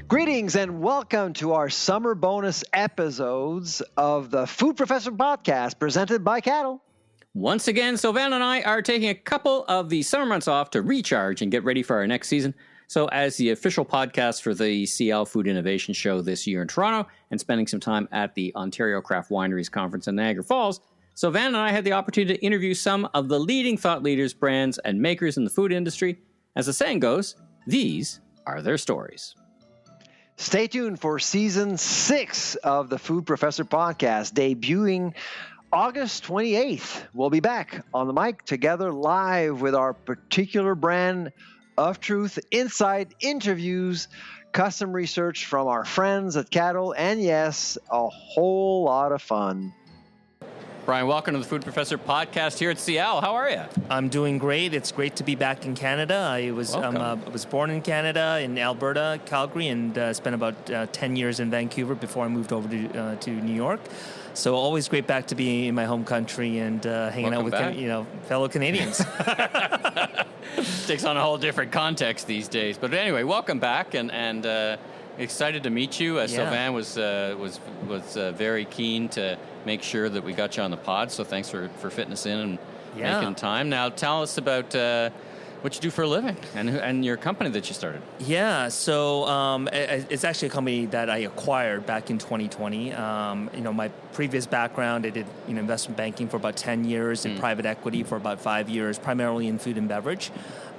Greetings and welcome to our summer bonus episodes of the Food Professor podcast presented by Cattle. Once again, Sylvain and I are taking a couple of the summer months off to recharge and get ready for our next season. So as the official podcast for the SIAL Food Innovation Show this year in Toronto and spending some time at the Ontario Craft Wineries Conference in Niagara Falls, Sylvain and I had the opportunity to interview some of the leading thought leaders, brands, and makers in the food industry. As the saying goes, these are their stories. Stay tuned for Season 6 of the Food Professor podcast, debuting August 28th. We'll be back on the mic together live with our particular brand of truth, inside interviews, custom research from our friends at Cattle, and yes, a whole lot of fun. Brian, welcome to the Food Professor podcast here at SIAL. How are you? I'm doing great. It's great to be back in Canada. I was born in Canada, in Alberta, Calgary, and spent about 10 years in Vancouver before I moved over to New York. So always great back to be in my home country and hanging out with fellow Canadians. Takes on a whole different context these days. But anyway, welcome back and excited to meet you. Sylvain was very keen to make sure that we got you on the pod, so thanks for fitting us in and making time. Now tell us about what you do for a living and your company that you started. Yeah, so it's actually a company that I acquired back in 2020. My previous background, I did investment banking for about 10 years and private equity for about 5 years, primarily in food and beverage.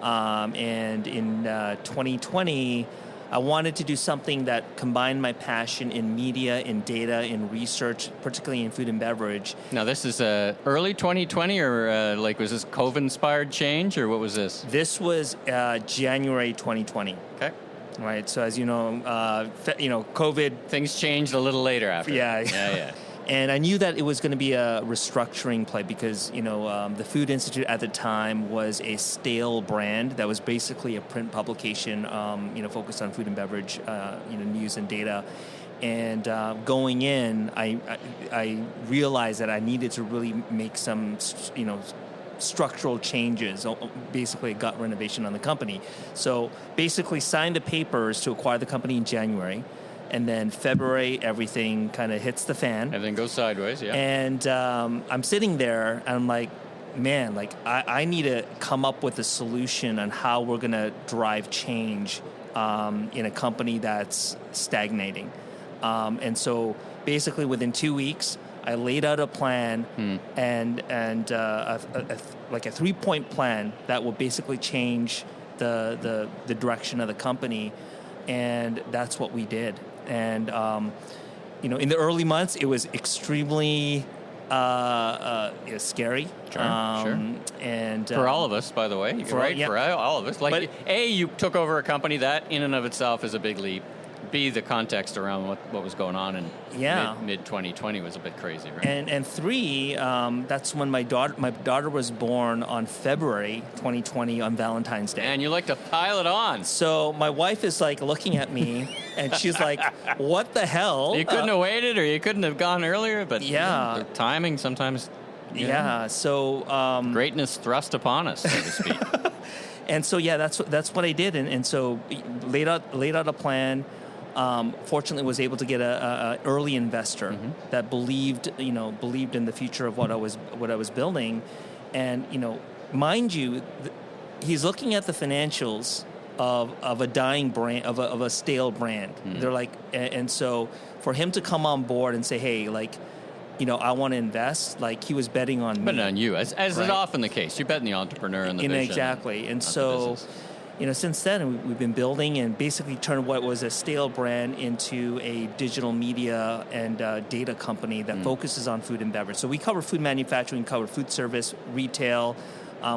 And in 2020, I wanted to do something that combined my passion in media, in data, in research, particularly in food and beverage. Now, this is early 2020, or was this COVID-inspired change, or what was this? This was January 2020. Okay. Right. So as you know, COVID. Things changed a little later after. Yeah. And I knew that it was going to be a restructuring play because, the Food Institute at the time was a stale brand that was basically a print publication, focused on food and beverage, news and data. And going in, I realized that I needed to really make some, structural changes, basically a gut renovation on the company. So basically signed the papers to acquire the company in January. And then February, everything kind of hits the fan. Everything goes sideways, yeah. And I'm sitting there, and I'm like, man, I need to come up with a solution on how we're going to drive change in a company that's stagnating. And so basically within 2 weeks, I laid out a plan and a 3-point plan that will basically change the direction of the company. And that's what we did. And, in the early months, it was extremely scary. Sure. And for all of us, by the way. For all of us. You took over a company that in and of itself is a big leap. B, the context around what was going on in mid-2020 was a bit crazy, right? And 3, that's when my daughter was born on February 2020 on Valentine's Day. And you like to pile it on. So my wife is looking at me and she's like, what the hell? You couldn't have waited or you couldn't have gone earlier, but the timing sometimes. So greatness thrust upon us, so to speak. And so that's what I did, and so laid out a plan. Fortunately, was able to get a early investor that believed in the future of what I was building, and mind you, he's looking at the financials of a dying brand, of a stale brand. They're like, and so for him to come on board and say, hey, I want to invest. He was betting on me. Betting on you, as right? Is often the case. You're betting the entrepreneur and the vision. Exactly. And so, since then, we've been building and basically turned what was a stale brand into a digital media and data company that focuses on food and beverage. So we cover food manufacturing, cover food service, retail.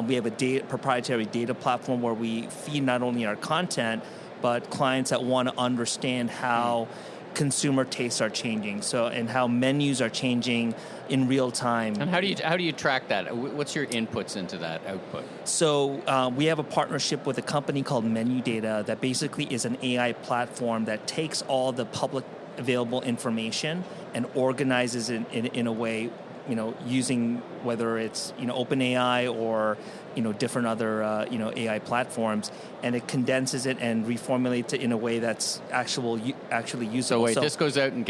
We have a proprietary data platform where we feed not only our content, but clients that want to understand how consumer tastes are changing, and how menus are changing in real time. And how do you track that? What's your inputs into that output? So we have a partnership with a company called Menu Data that basically is an AI platform that takes all the public available information and organizes it in a way using whether it's OpenAI or different other AI platforms, and it condenses it and reformulates it in a way that's actually usable. So wait, this goes out and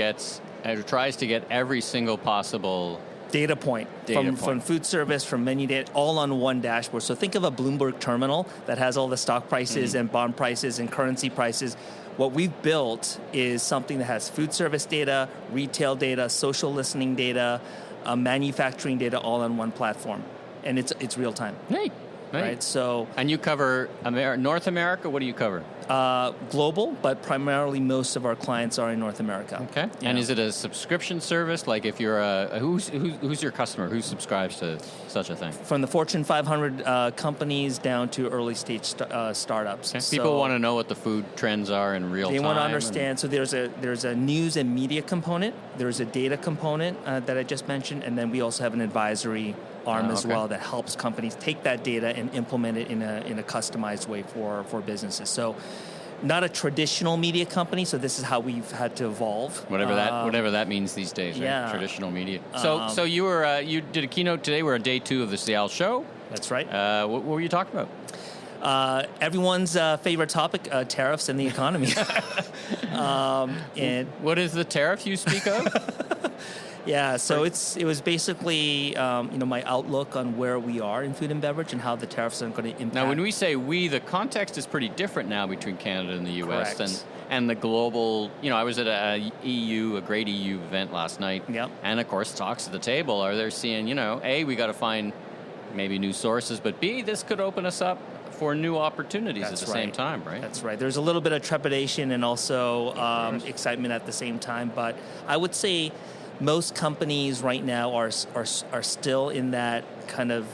tries to get every single possible data point from food service, from menu data, all on one dashboard. So think of a Bloomberg terminal that has all the stock prices and bond prices and currency prices. What we've built is something that has food service data, retail data, social listening data, manufacturing data, all on one platform, and it's real time. Hey. Right. So, and you cover North America. What do you cover? Global, but primarily most of our clients are in North America. Okay. And is it a subscription service? Like if you're who's your customer? Who subscribes to such a thing? From the Fortune 500 companies down to early stage startups. Okay. People want to know what the food trends are in real time. They want to understand. So there's a news and media component. There's a data component that I just mentioned, and then we also have an advisory arm as well that helps companies take that data and implement it in a customized way for businesses. So not a traditional media company, so this is how we've had to evolve. Whatever that means these days, right? Yeah. Traditional media. So you did a keynote today. We're on day 2 of the SIAL show. That's right. What were you talking about? Everyone's favorite topic, tariffs and the economy. And what is the tariff you speak of? Yeah, so it was basically my outlook on where we are in food and beverage and how the tariffs are going to impact. Now, when we say we, the context is pretty different now between Canada and the U.S. Correct. and the global. I was at a great EU event last night, and of course, talks at the table are they're seeing, A, we got to find maybe new sources, but B, this could open us up for new opportunities at the same time, right? That's right. There's a little bit of trepidation and also excitement at the same time, but I would say most companies right now are still in that kind of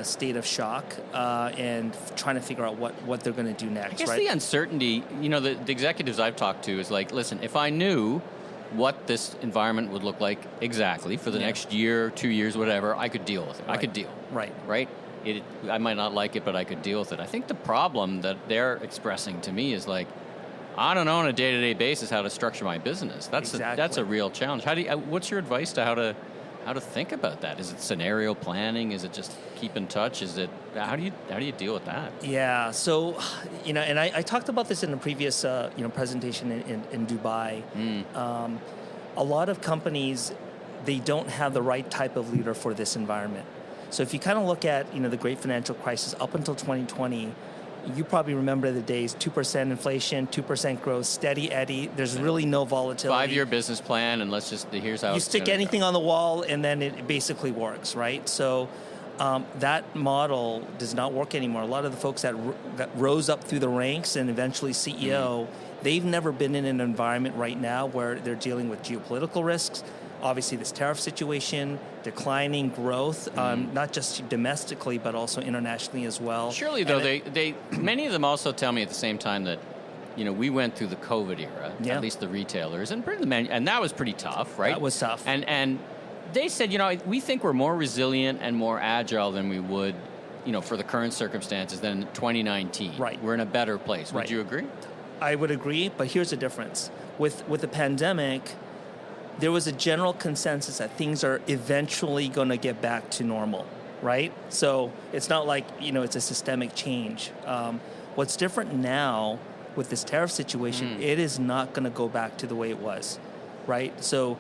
state of shock and trying to figure out what they're going to do next. I guess the uncertainty, the executives I've talked to is like, listen, if I knew what this environment would look like exactly for the next year, 2 years, whatever, I could deal with it. Right. I could deal. Right? I might not like it, but I could deal with it. I think the problem that they're expressing to me is like, I don't know on a day-to-day basis how to structure my business. That's a real challenge. What's your advice to how to think about that? Is it scenario planning? Is it just keep in touch? Is it how do you deal with that? Yeah. So, and I talked about this in a previous presentation in Dubai. A lot of companies, they don't have the right type of leader for this environment. So if you kind of look at the great financial crisis up until 2020. You probably remember the days, 2% inflation, 2% growth, steady Eddie. There's really no volatility. 5-year business plan, and here's how you stick anything on the wall, and then it basically works, right? So that model does not work anymore. A lot of the folks that rose up through the ranks and eventually CEO, they've never been in an environment right now where they're dealing with geopolitical risks. Obviously, this tariff situation, declining growth, not just domestically, but also internationally as well. Surely, though, they many of them also tell me at the same time that, we went through the COVID era, at least the retailers, and that was pretty tough, right? That was tough. And they said, we think we're more resilient and more agile than we would, for the current circumstances than 2019. Right. We're in a better place. Right. Would you agree? I would agree, but here's the difference. With the pandemic, there was a general consensus that things are eventually going to get back to normal, right? So it's not like, it's a systemic change. What's different now with this tariff situation, it is not going to go back to the way it was, right? So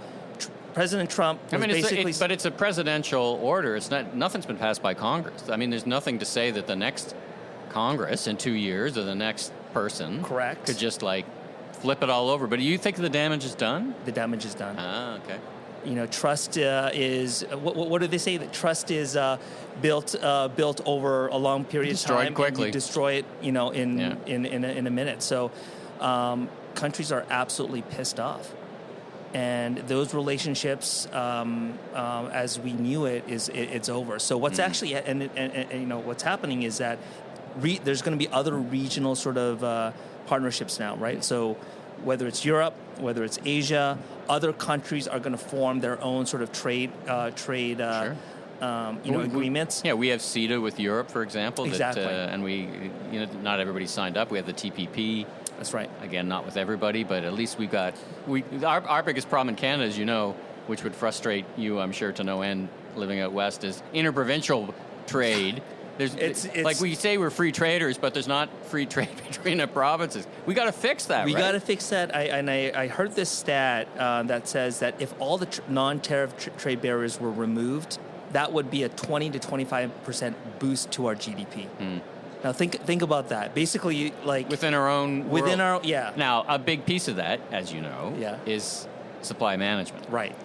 President Trump was but it's a presidential order. It's nothing's been passed by Congress. There's nothing to say that the next Congress in 2 years or the next person could just flip it all over. But do you think the damage is done? The damage is done. Ah, okay. Trust is what do they say? That trust is built over a long period of time. Destroyed quickly. And you destroy it, in a minute. So countries are absolutely pissed off, and those relationships, as we knew it, it's over. So what's actually what's happening is that there's going to be other regional sort of partnerships now, right? So whether it's Europe, whether it's Asia, other countries are going to form their own sort of trade agreements. Yeah, we have CETA with Europe, for example. Exactly. And we, not everybody signed up. We have the TPP. That's right. Again, not with everybody, but at least our biggest problem in Canada, as you know, which would frustrate you, I'm sure, to no end, living out west, is interprovincial trade. It's like we say we're free traders, but there's not free trade between the provinces. We got to fix that. We got to fix that. I heard this stat that says that if all the non-tariff trade barriers were removed, that would be a 20 to 25% boost to our GDP. Now think about that. Basically, like within our own world. Yeah. Now, a big piece of that, as you know, is supply management. Right.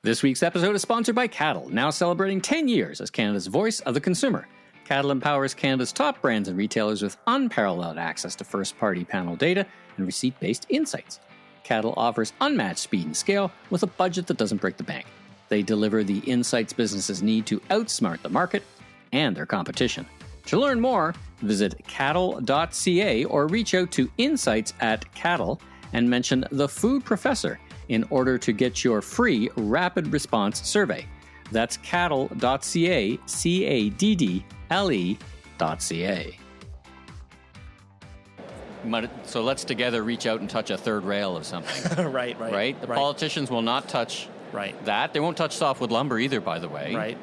This week's episode is sponsored by Cattle, now celebrating 10 years as Canada's voice of the consumer. Cattle empowers Canada's top brands and retailers with unparalleled access to first-party panel data and receipt-based insights. Cattle offers unmatched speed and scale with a budget that doesn't break the bank. They deliver the insights businesses need to outsmart the market and their competition. To learn more, visit cattle.ca or reach out to insights@cattle and mention the Food Professor in order to get your free rapid response survey. That's cattle.ca, CADDLE.ca. So let's together reach out and touch a third rail of something. Right. The politicians will not touch that. They won't touch softwood lumber either, by the way. Right.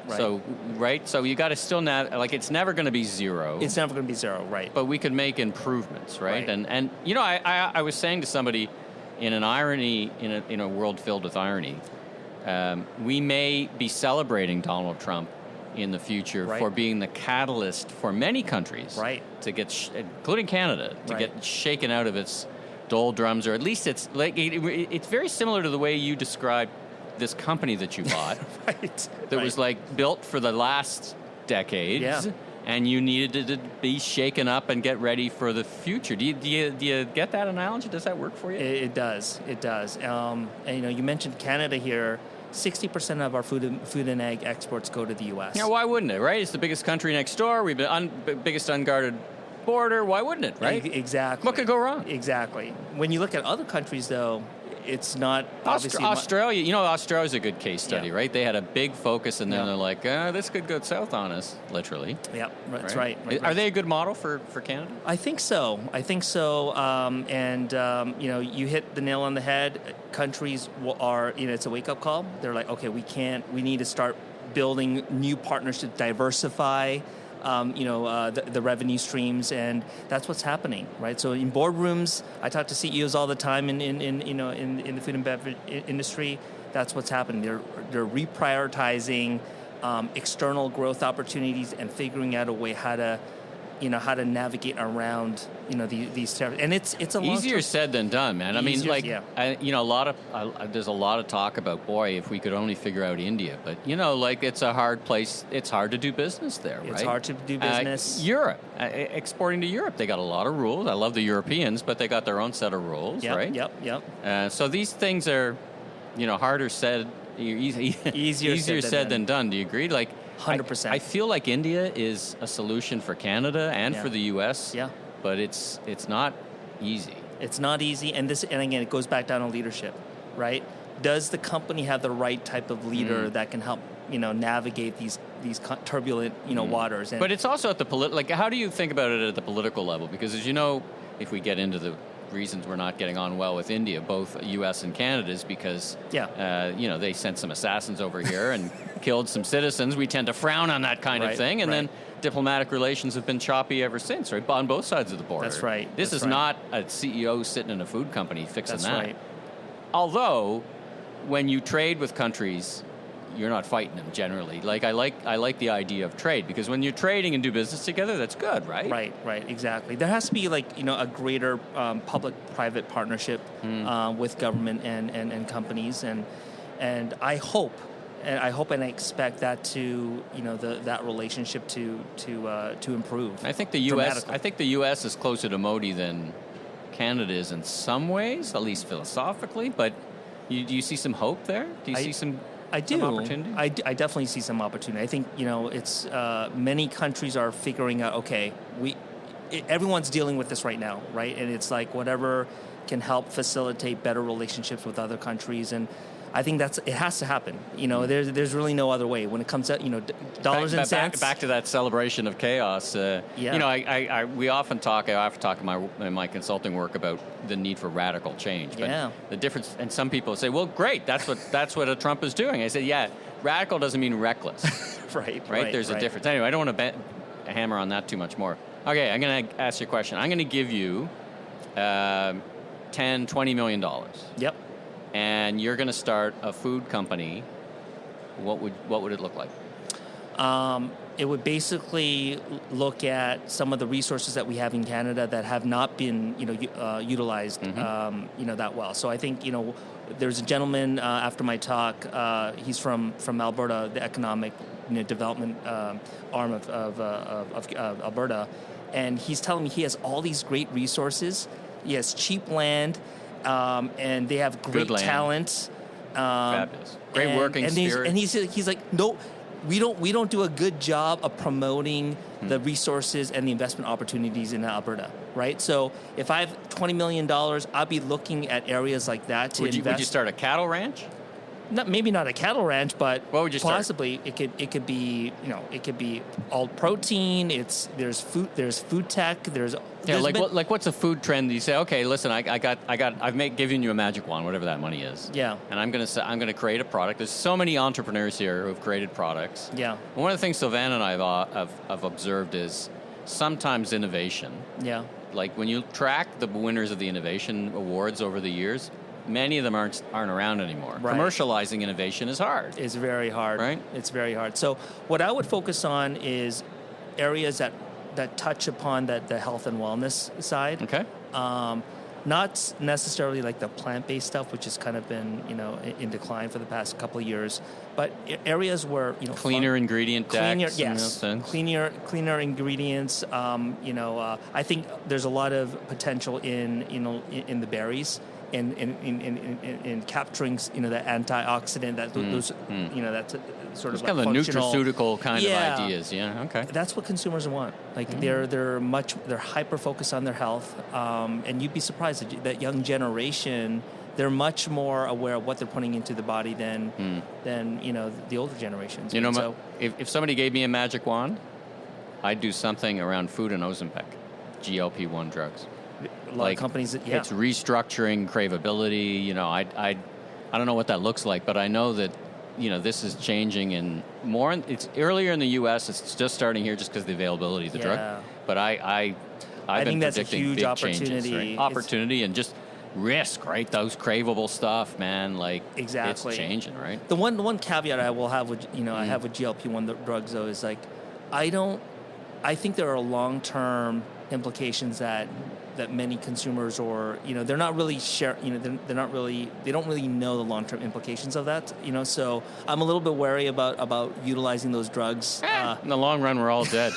So you got to still it's never going to be zero. It's never going to be zero, right. But we can make improvements, right? And you know, I was saying to somebody, in an irony, in a world filled with irony, we may be celebrating Donald Trump in the future for being the catalyst for many countries to get, including Canada, to get shaken out of its doldrums, or at least it's very similar to the way you described this company that you bought, that was like built for the last decades. And you needed to be shaken up and get ready for the future. Do you get that analogy? Does that work for you? It does. And you mentioned Canada here. 60% of our food and ag exports go to the U.S. Yeah, why wouldn't it? Right? It's the biggest country next door. We've been biggest unguarded border. Why wouldn't it? Right? Exactly. What could go wrong? Exactly. When you look at other countries, though, it's not obviously Australia. You know, Australia's a good case study, right? They had a big focus, and then they're like, this could go south on us, literally. Yeah, that's right. Are they a good model for Canada? I think so. You hit the nail on the head. Countries are, it's a wake-up call. They're like, okay, we need to start building new partnerships, diversify the revenue streams, and that's what's happening, right? So in boardrooms, I talk to CEOs all the time in the food and beverage industry. That's what's happening. They're reprioritizing external growth opportunities and figuring out a way how to navigate around these tariffs. And it's a easier said than done, man. I mean, there's a lot of talk about, boy, if we could only figure out India, but it's a hard place. It's hard to do business there, right? It's hard to do business. Europe, exporting to Europe, they got a lot of rules. I love the Europeans, but they got their own set of rules, right? Yep. So these things are, harder said, easier said than done. Do you agree? 100%. I feel like India is a solution for Canada and for the U.S. Yeah. But it's not easy. It's not easy, and again, it goes back down to leadership, right? Does the company have the right type of leader that can help navigate these turbulent waters? But it's also at the how do you think about it at the political level? Because as you know, if we get into the reasons we're not getting on well with India, both U.S. and Canada, is because they sent some assassins over here and killed some citizens. We tend to frown on that kind of thing, and then diplomatic relations have been choppy ever since, right? On both sides of the border. That's right. This is not a CEO sitting in a food company fixing that. Right. Although, when you trade with countries, you're not fighting them generally. I like the idea of trade, because when you're trading and do business together, that's good, right? Right, exactly. There has to be a greater public-private partnership with government and companies, and I hope and I expect that to that relationship to improve. I think the U.S. is closer to Modi than Canada is in some ways, at least philosophically. But do you see some hope there? Do you see some? I do. Some opportunity? I definitely see some opportunity. I think it's many countries are figuring out. Okay, everyone's dealing with this right now, right? And it's like whatever can help facilitate better relationships with other countries, and I think it has to happen. There's really no other way when it comes to dollars and cents. Back to that celebration of chaos. We often talk. I often talk in my consulting work about the need for radical change. But the difference, and some people say, "Well, great, that's what Trump is doing." I say, "Yeah, radical doesn't mean reckless. Right. There's a difference. Anyway, I don't want to hammer on that too much more. Okay, I'm going to ask you a question. I'm going to give you $10, $20 million. Yep. And you're going to start a food company. What would it look like? It would basically look at some of the resources that we have in Canada that have not been, utilized, that well. So I think, there's a gentleman after my talk. He's from Alberta, the economic development arm of Alberta, and he's telling me he has all these great resources. He has cheap land, and they have great talent. Fabulous. Great working spirit. And he's like, no. We don't do a good job of promoting the resources and the investment opportunities in Alberta, right? So if I have $20 million, I'll be looking at areas like that to invest. Would you start a cattle ranch? Maybe not a cattle ranch, but what would you possibly start? It could be it could be all protein. There's food tech. Like what's a food trend? You say, okay, listen, I've given you a magic wand, whatever that money is. Yeah. And I'm gonna create a product. There's so many entrepreneurs here who have created products. Yeah. And one of the things Sylvain and I have observed is sometimes innovation. Yeah. Like when you track the winners of the innovation awards over the years, many of them aren't around anymore. Right. Commercializing innovation is hard. It's very hard. Right? It's very hard. So what I would focus on is areas that touch upon the health and wellness side. Okay. Not necessarily like the plant-based stuff, which has kind of been in decline for the past couple of years, but areas where cleaner ingredient decks. Yes, cleaner ingredients. I think there's a lot of potential in the berries. In capturing, that antioxidant, those, that's sort of kind of the nutraceutical kind of ideas. Yeah, okay. That's what consumers want. Like they're hyper focused on their health, and you'd be surprised that young generation, they're much more aware of what they're putting into the body than the older generations. If somebody gave me a magic wand, I'd do something around food and Ozempic, GLP-1 drugs. A lot of companies it's restructuring craveability. I don't know what that looks like, but I know that this is changing it's earlier in the U.S. It's just starting here just because of the availability of the drug. But I think that's a huge big opportunity. Changes, right? Opportunity and just risk, right? Those craveable stuff, man. Like exactly, it's changing, right? The one caveat I will have with I have with GLP-1 drugs though is like I think there are long-term implications that many consumers they're not really they don't really know the long-term implications of that, so I'm a little bit wary about utilizing those drugs. In the long run, we're all dead.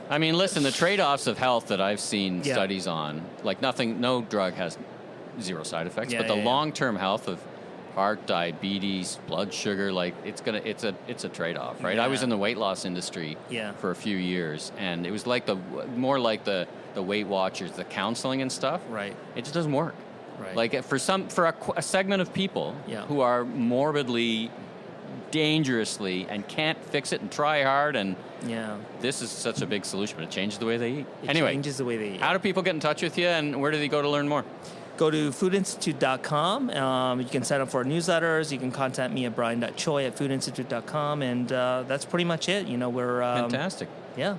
I mean, listen, the trade-offs of health that I've seen studies on, like no drug has zero side effects, but the long-term health of heart, diabetes, blood sugar, like it's a trade-off, right? I was in the weight loss industry for a few years, and it was like more like the Weight Watchers, the counseling and stuff. Right. It just doesn't work. Right. Like for a segment of people who are morbidly, dangerously, and can't fix it and try hard, and this is such a big solution, but it changes the way they eat. It changes the way they eat. How do people get in touch with you, and where do they go to learn more? Go to foodinstitute.com. You can sign up for our newsletters. You can contact me at brian.choi at foodinstitute.com, and that's pretty much it. We're fantastic. Yeah.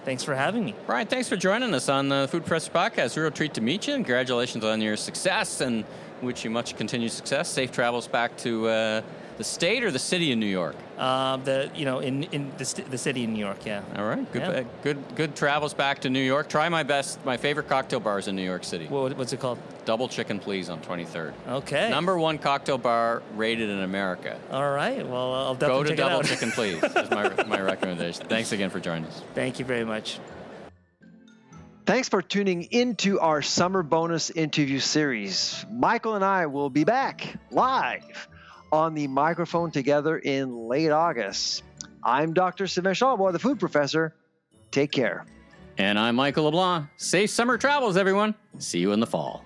Thanks for having me. Brian, thanks for joining us on the Food Professor Podcast. Real treat to meet you, and congratulations on your success, and wish you much continued success. Safe travels back to the state or the city of New York? In the city of New York, yeah. All right, good travels back to New York. Try my favorite cocktail bars in New York City. What's it called? Double Chicken Please on 23rd. Okay. #1 cocktail bar rated in America. All right. Well, I'll definitely check it out. Go to Double Chicken Please is my recommendation. Thanks again for joining us. Thank you very much. Thanks for tuning into our summer bonus interview series. Michael and I will be back live on the microphone together in late August. I'm Dr. Sylvain Charlebois, the Food Professor. Take care. And I'm Michael LeBlanc. Safe summer travels, everyone. See you in the fall.